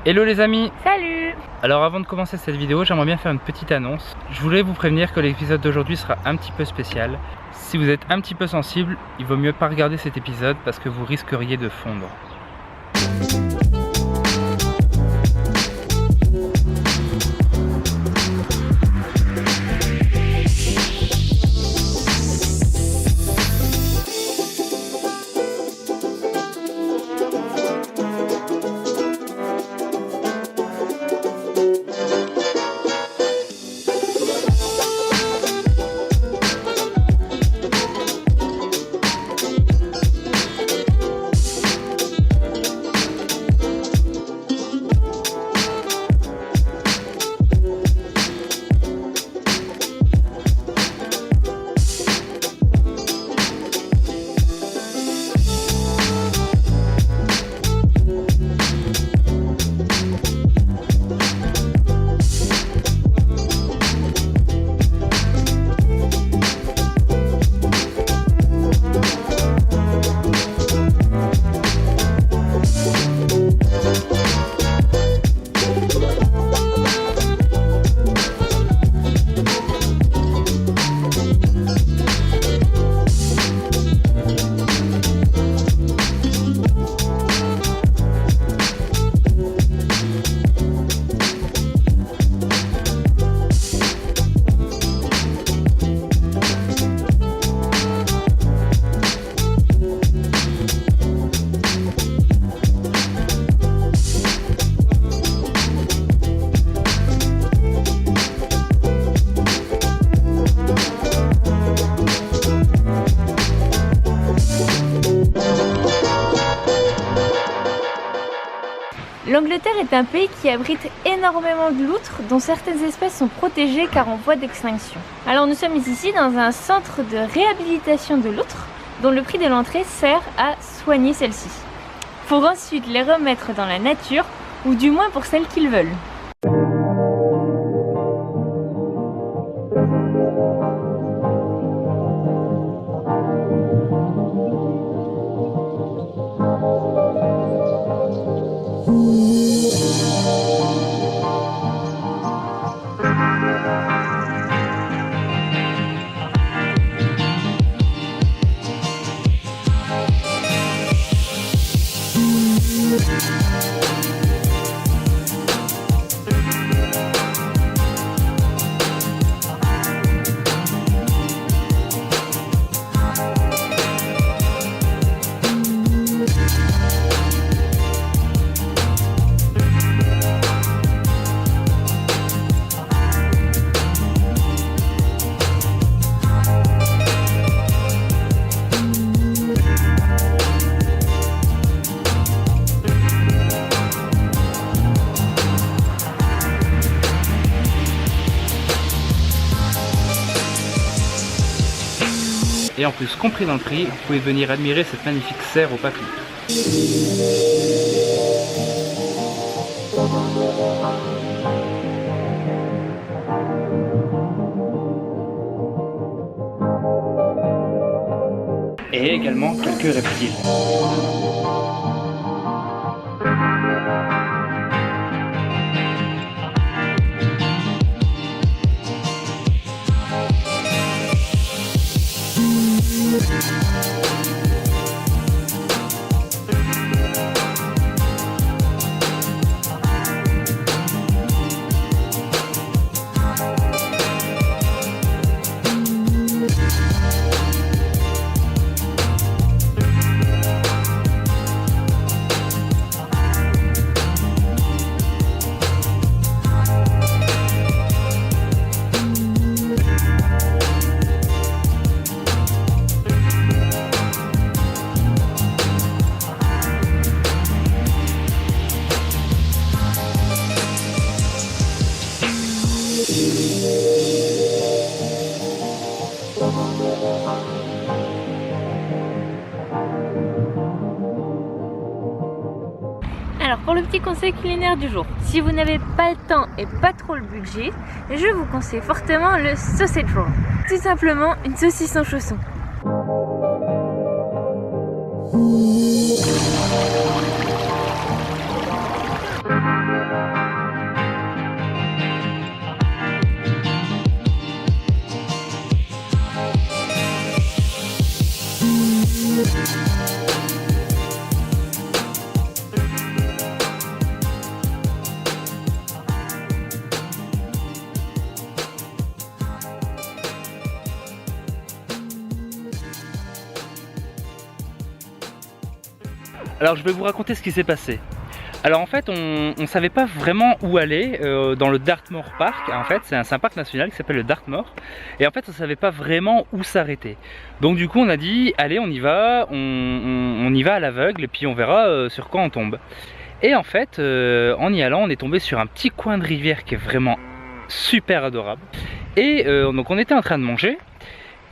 Hello les amis! Salut! Alors avant de commencer cette vidéo, j'aimerais bien faire une petite annonce. Je voulais vous prévenir que l'épisode d'aujourd'hui sera un petit peu spécial. Si vous êtes un petit peu sensible, il vaut mieux pas regarder cet épisode parce que vous risqueriez de fondre. L'Angleterre est un pays qui abrite énormément de loutres dont certaines espèces sont protégées car en voie d'extinction. Alors nous sommes ici dans un centre de réhabilitation de loutres dont le prix de l'entrée sert à soigner celles-ci, pour ensuite les remettre dans la nature ou du moins pour celles qu'ils veulent. Et en plus, compris dans le prix, vous pouvez venir admirer cette magnifique serre au papillon. Et également quelques reptiles. Alors pour le petit conseil culinaire du jour, si vous n'avez pas le temps et pas trop le budget, je vous conseille fortement le sausage roll. Tout simplement une saucisse en chausson. Alors je vais vous raconter ce qui s'est passé. Alors en fait on savait pas vraiment où aller dans le Dartmoor Park. En fait c'est un parc national qui s'appelle le Dartmoor. Et en fait on savait pas vraiment où s'arrêter. Donc du coup on a dit allez on y va, on y va à l'aveugle et puis on verra sur quoi on tombe. Et en fait en y allant on est tombé sur un petit coin de rivière qui est vraiment super adorable. Et donc on était en train de manger.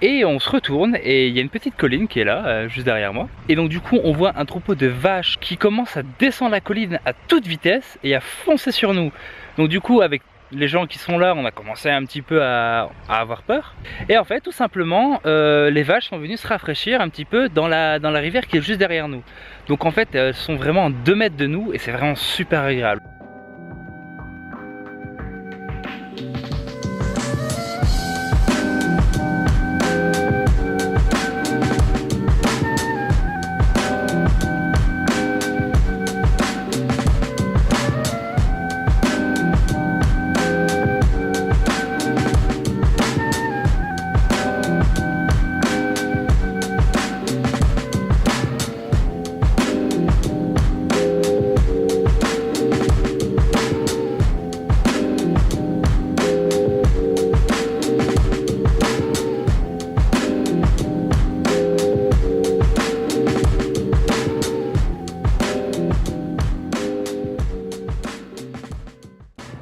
Et on se retourne et il y a une petite colline qui est là, juste derrière moi. Et donc du coup on voit un troupeau de vaches qui commence à descendre la colline à toute vitesse et à foncer sur nous. Donc du coup avec les gens qui sont là, on a commencé un petit peu à avoir peur. Et en fait tout simplement les vaches sont venues se rafraîchir un petit peu dans la rivière qui est juste derrière nous. Donc en fait elles sont vraiment à 2 mètres de nous et c'est vraiment super agréable.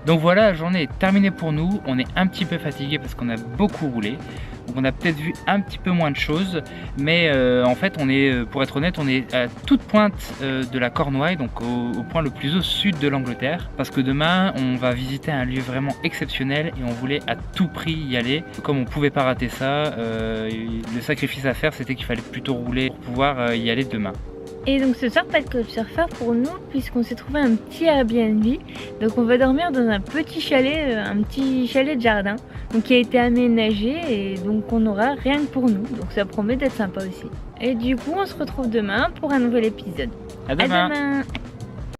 Donc voilà, la journée est terminée pour nous. On est un petit peu fatigué parce qu'on a beaucoup roulé. Donc on a peut-être vu un petit peu moins de choses. Mais en fait, on est, pour être honnête, on est à toute pointe de la Cornouaille, donc au point le plus au sud de l'Angleterre. Parce que demain, on va visiter un lieu vraiment exceptionnel et on voulait à tout prix y aller. Comme on ne pouvait pas rater ça, le sacrifice à faire, c'était qu'il fallait plutôt rouler pour pouvoir y aller demain. Et donc ce soir, pas de couchsurfer pour nous puisqu'on s'est trouvé un petit Airbnb. Donc on va dormir dans un petit chalet de jardin donc qui a été aménagé et donc on aura rien que pour nous. Donc ça promet d'être sympa aussi. Et du coup on se retrouve demain pour un nouvel épisode. À demain. À demain.